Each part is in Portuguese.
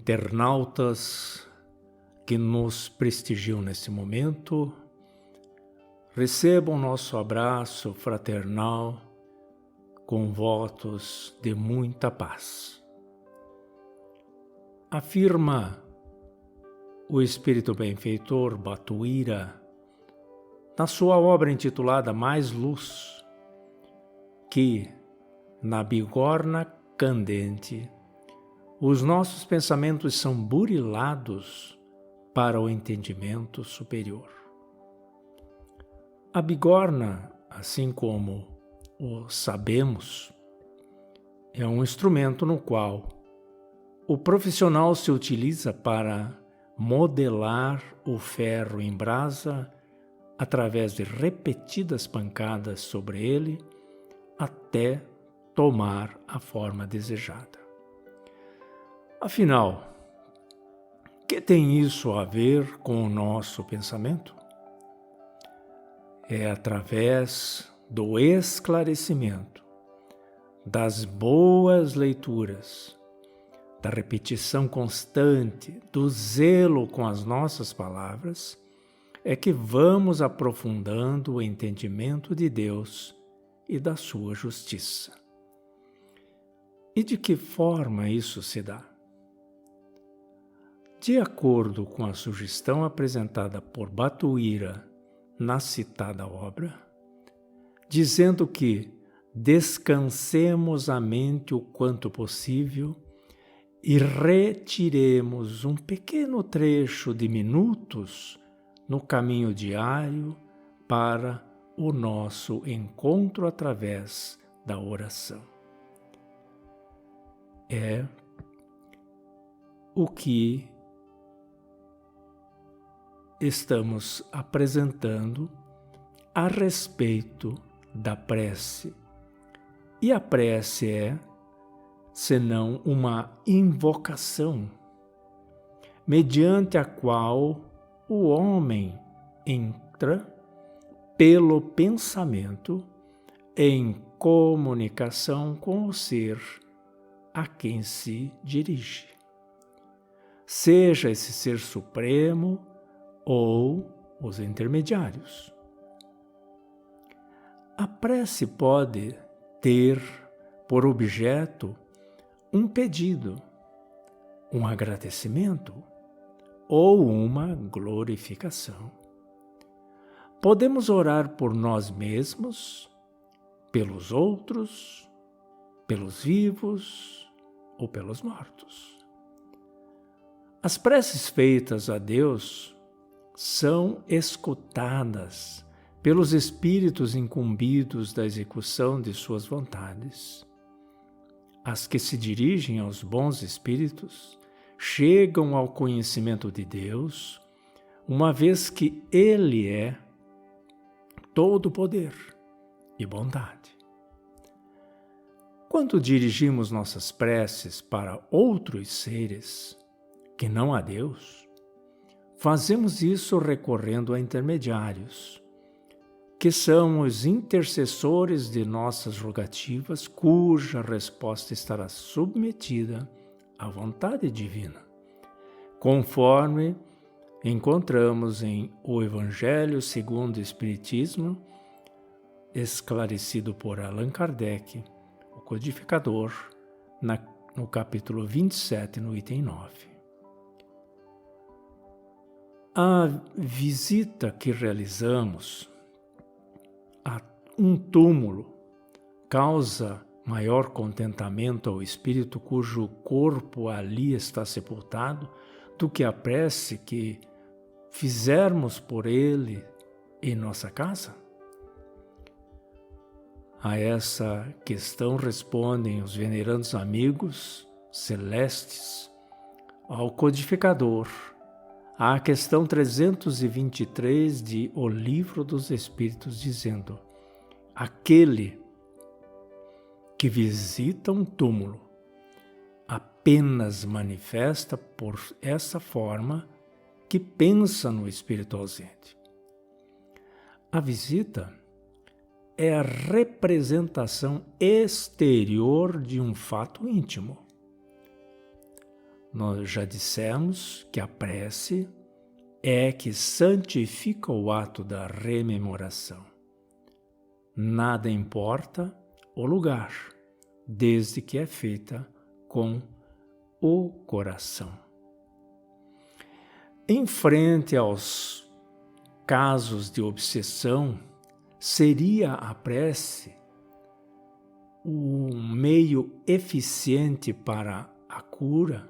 internautas que nos prestigiam nesse momento, recebam nosso abraço fraternal com votos de muita paz. Afirma o espírito benfeitor Batuíra, na sua obra intitulada Mais Luz, que, na bigorna candente, os nossos pensamentos são burilados para o entendimento superior. A bigorna, assim como o sabemos, é um instrumento no qual o profissional se utiliza para modelar o ferro em brasa através de repetidas pancadas sobre ele até tomar a forma desejada. Afinal, que tem isso a ver com o nosso pensamento? É através do esclarecimento, das boas leituras, da repetição constante, do zelo com as nossas palavras, é que vamos aprofundando o entendimento de Deus e da sua justiça. E de que forma isso se dá? De acordo com a sugestão apresentada por Batuíra na citada obra, dizendo que descansemos a mente o quanto possível e retiremos um pequeno trecho de minutos no caminho diário para o nosso encontro através da oração. É o que estamos apresentando a respeito da prece. E a prece é, senão uma invocação, mediante a qual o homem entra pelo pensamento em comunicação com o ser a quem se dirige, seja esse ser supremo ou os intermediários. A prece pode ter por objeto um pedido, um agradecimento ou uma glorificação. Podemos orar por nós mesmos, pelos outros, pelos vivos ou pelos mortos. As preces feitas a Deus são escutadas pelos espíritos incumbidos da execução de suas vontades. As que se dirigem aos bons espíritos chegam ao conhecimento de Deus, uma vez que Ele é todo poder e bondade. Quando dirigimos nossas preces para outros seres que não a Deus, fazemos isso recorrendo a intermediários, que são os intercessores de nossas rogativas, cuja resposta estará submetida à vontade divina, conforme encontramos em O Evangelho segundo o Espiritismo, esclarecido por Allan Kardec, o codificador, no capítulo 27, no item 9. A visita que realizamos a um túmulo causa maior contentamento ao espírito cujo corpo ali está sepultado do que a prece que fizermos por ele em nossa casa? A essa questão respondem os venerandos amigos celestes ao codificador, à questão 323 de O Livro dos Espíritos, dizendo: aquele que visita um túmulo apenas manifesta por essa forma que pensa no espírito ausente. A visita é a representação exterior de um fato íntimo. Nós já dissemos que a prece é que santifica o ato da rememoração. Nada importa o lugar, desde que é feita com o coração. Em frente aos casos de obsessão, seria a prece um meio eficiente para a cura?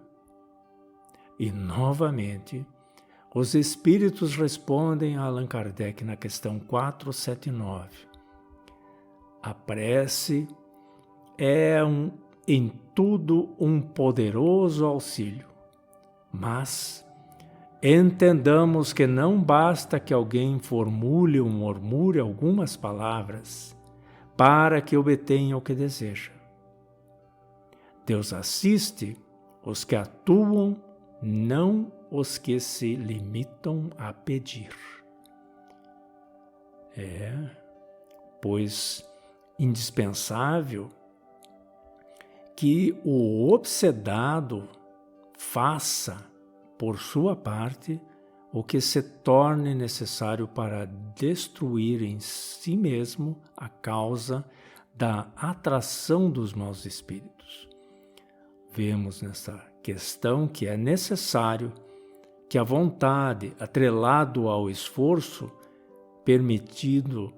E, novamente, os espíritos respondem a Allan Kardec na questão 479. A prece é em tudo um poderoso auxílio, mas entendamos que não basta que alguém formule ou murmure algumas palavras para que obtenha o que deseja. Deus assiste os que atuam, não os que se limitam a pedir. Pois indispensável que o obsedado faça, por sua parte, o que se torne necessário para destruir em si mesmo a causa da atração dos maus espíritos. Vemos nessa questão que é necessário que a vontade, atrelado ao esforço, permitindo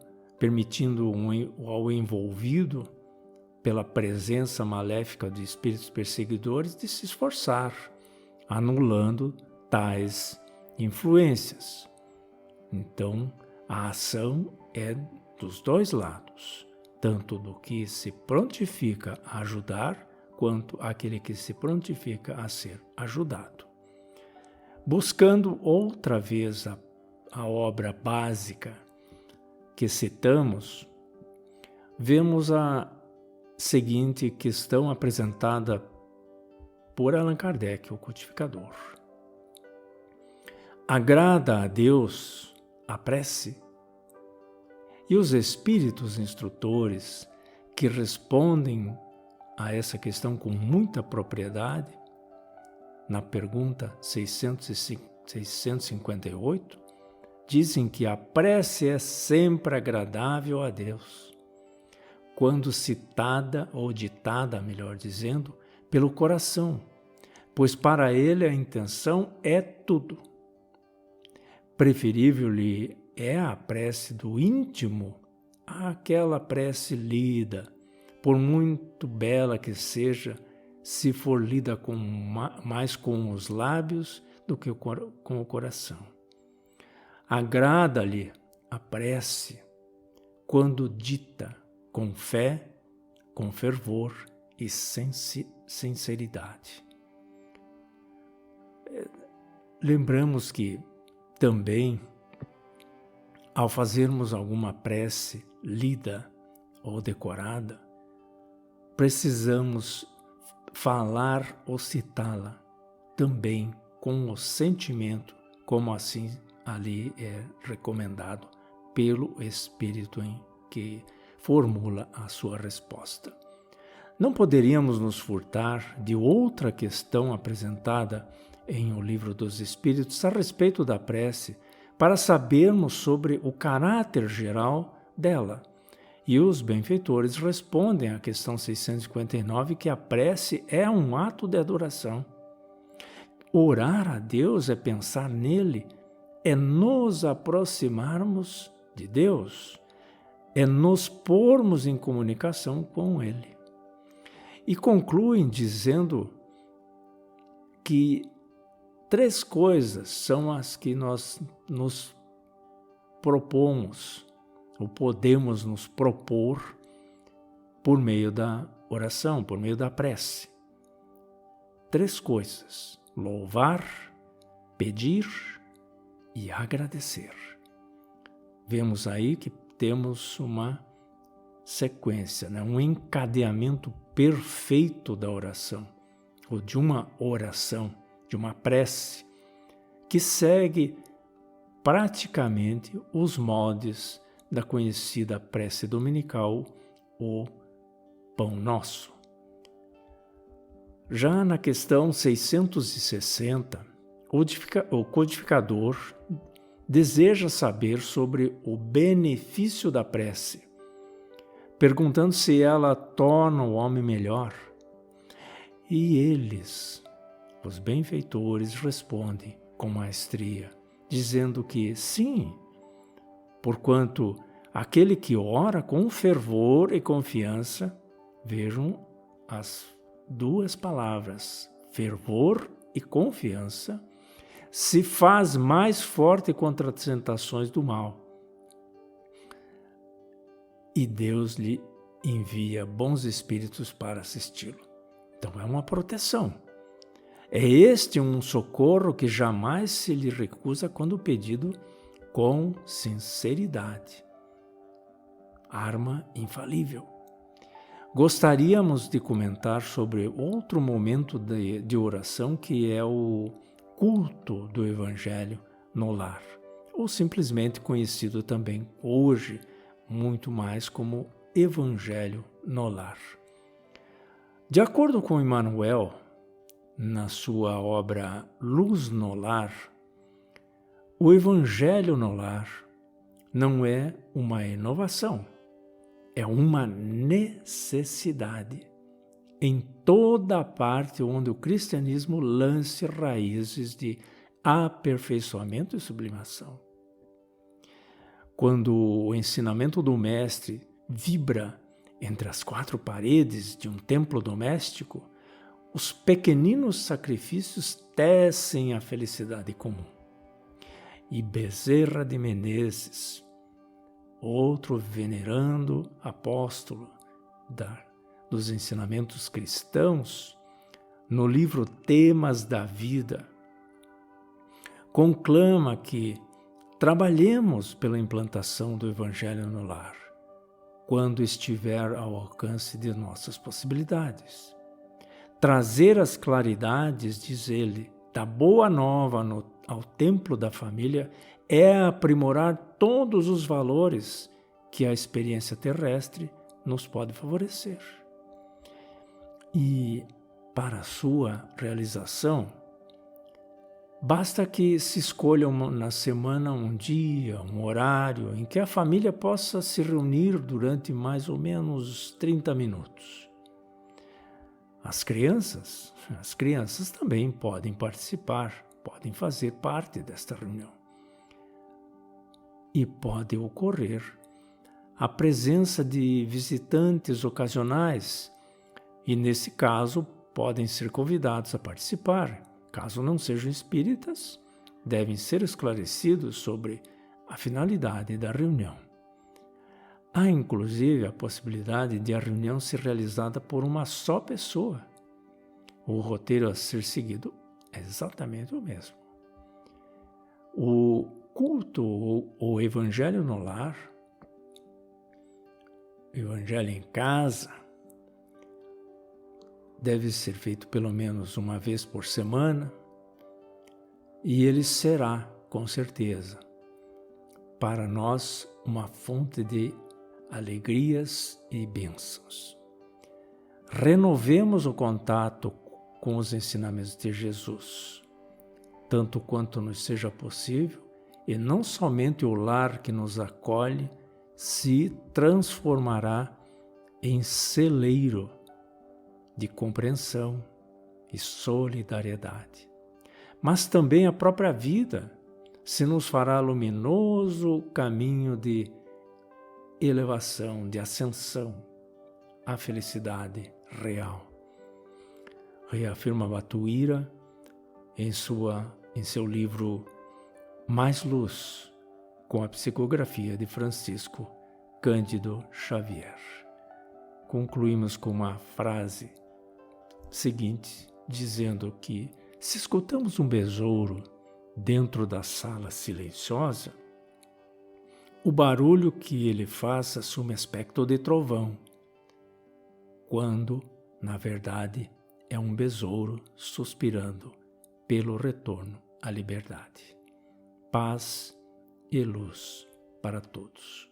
ao envolvido pela presença maléfica de espíritos perseguidores, de se esforçar, anulando tais influências. Então, a ação é dos dois lados, tanto do que se prontifica a ajudar, quanto aquele que se prontifica a ser ajudado. Buscando outra vez a obra básica que citamos, vemos a seguinte questão apresentada por Allan Kardec, o codificador. Agrada a Deus a prece? E os espíritos instrutores que respondem a essa questão com muita propriedade, na pergunta 658, dizem que a prece é sempre agradável a Deus, quando citada ou ditada, melhor dizendo, pelo coração, pois para ele a intenção é tudo. Preferível-lhe é a prece do íntimo àquela prece lida, por muito bela que seja, se for lida mais com os lábios do que com o coração. Agrada-lhe a prece quando dita com fé, com fervor e sinceridade. Lembramos que também, ao fazermos alguma prece lida ou decorada, precisamos falar ou citá-la também com o sentimento, como assim ali é recomendado pelo Espírito em que formula a sua resposta. Não poderíamos nos furtar de outra questão apresentada em O Livro dos Espíritos a respeito da prece, para sabermos sobre o caráter geral dela. E os benfeitores respondem à questão 659 que a prece é um ato de adoração. Orar a Deus é pensar nele, é nos aproximarmos de Deus, é nos pormos em comunicação com ele. E concluem dizendo que 3 coisas são as que nós nos propomos, ou podemos nos propor por meio da oração, por meio da prece. 3 coisas: louvar, pedir e agradecer. Vemos aí que temos uma sequência, um encadeamento perfeito da oração, ou de uma oração, de uma prece, que segue praticamente os moldes da conhecida prece dominical, o Pão Nosso. Já na questão 660, o codificador deseja saber sobre o benefício da prece, perguntando se ela torna o homem melhor. E eles, os benfeitores, respondem com maestria, dizendo que sim, porquanto aquele que ora com fervor e confiança, vejam as duas palavras, fervor e confiança, se faz mais forte contra as tentações do mal. E Deus lhe envia bons espíritos para assisti-lo. Então é uma proteção. É este um socorro que jamais se lhe recusa quando pedido com sinceridade. Arma infalível. Gostaríamos de comentar sobre outro momento de oração, que é o culto do Evangelho no lar, ou simplesmente conhecido também hoje muito mais como Evangelho no lar. De acordo com Emmanuel, na sua obra Luz no Lar, o Evangelho no lar não é uma inovação, é uma necessidade em toda a parte onde o cristianismo lance raízes de aperfeiçoamento e sublimação. Quando o ensinamento do Mestre vibra entre as quatro paredes de um templo doméstico, os pequeninos sacrifícios tecem a felicidade comum. E Bezerra de Menezes, outro venerando apóstolo dos ensinamentos cristãos, no livro Temas da Vida, conclama que trabalhemos pela implantação do Evangelho no lar, quando estiver ao alcance de nossas possibilidades. Trazer as claridades, diz ele, da boa nova ao templo da família é aprimorar todos os valores que a experiência terrestre nos pode favorecer. E para a sua realização, basta que se escolha na semana um dia, um horário em que a família possa se reunir durante mais ou menos 30 minutos. As crianças também podem participar, podem fazer parte desta reunião. E pode ocorrer a presença de visitantes ocasionais, e nesse caso podem ser convidados a participar. Caso não sejam espíritas, devem ser esclarecidos sobre a finalidade da reunião. Há inclusive a possibilidade de a reunião ser realizada por uma só pessoa. O roteiro a ser seguido é exatamente o mesmo. O culto, o Evangelho no lar, o Evangelho em casa, deve ser feito pelo menos uma vez por semana, e ele será, com certeza, para nós uma fonte de alegrias e bênçãos. Renovemos o contato com os ensinamentos de Jesus, tanto quanto nos seja possível, e não somente o lar que nos acolhe se transformará em celeiro de compreensão e solidariedade, mas também a própria vida se nos fará luminoso caminho de elevação, de ascensão à felicidade real. Reafirma Batuíra em seu livro Mais Luz, com a psicografia de Francisco Cândido Xavier. Concluímos com uma frase seguinte, dizendo que se escutamos um besouro dentro da sala silenciosa, o barulho que ele faz assume aspecto de trovão, quando, na verdade, é um besouro suspirando pelo retorno à liberdade. Paz e luz para todos.